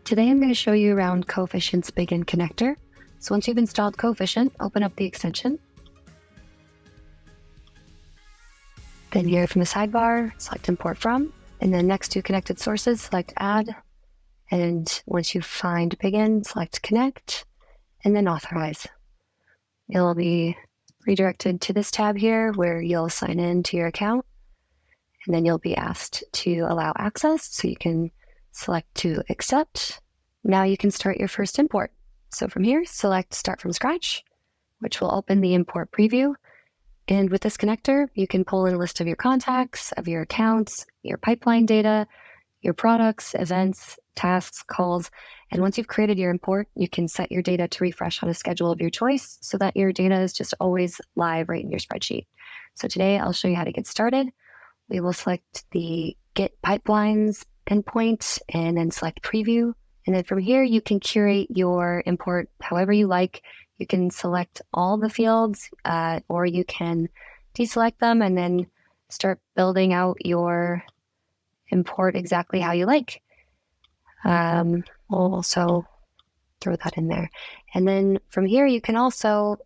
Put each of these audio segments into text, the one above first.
Today I'm going to show you around Coefficient's Bigin connector. So once you've installed Coefficient, open up the extension. Then here from the sidebar, select Import From, and then next to Connected Sources, select Add. And once you find Bigin, select Connect, and then Authorize. You'll be redirected to this tab here where you'll sign in to your account, and then you'll be asked to allow access, so you can select to accept. Now you can start your first import. So from here, select Start from Scratch, which will open the import preview. And with this connector, you can pull in a list of your contacts, of your accounts, your pipeline data, your products, events, tasks, calls. And once you've created your import, you can set your data to refresh on a schedule of your choice so that your data is just always live right in your spreadsheet. So today I'll show you how to get started. We will select the Get Pipelines endpoint and then select Preview. And then from here, you can curate your import however you like. You can select all the fields, or you can deselect them and then start building out your import exactly how you like. We'll also throw that in there. And then from here, you can also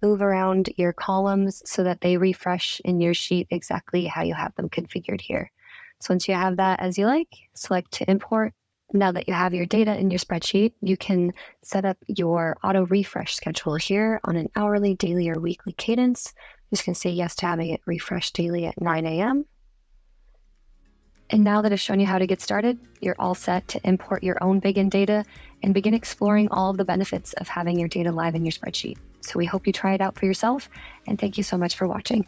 move around your columns so that they refresh in your sheet exactly how you have them configured here. So once you have that as you like, select to import. Now that you have your data in your spreadsheet, you can set up your auto refresh schedule here on an hourly, daily, or weekly cadence. I'm just going to say yes to having it refresh daily at 9 a.m. And now that I've shown you how to get started, you're all set to import your own Bigin data and begin exploring all of the benefits of having your data live in your spreadsheet. So we hope you try it out for yourself, and thank you so much for watching.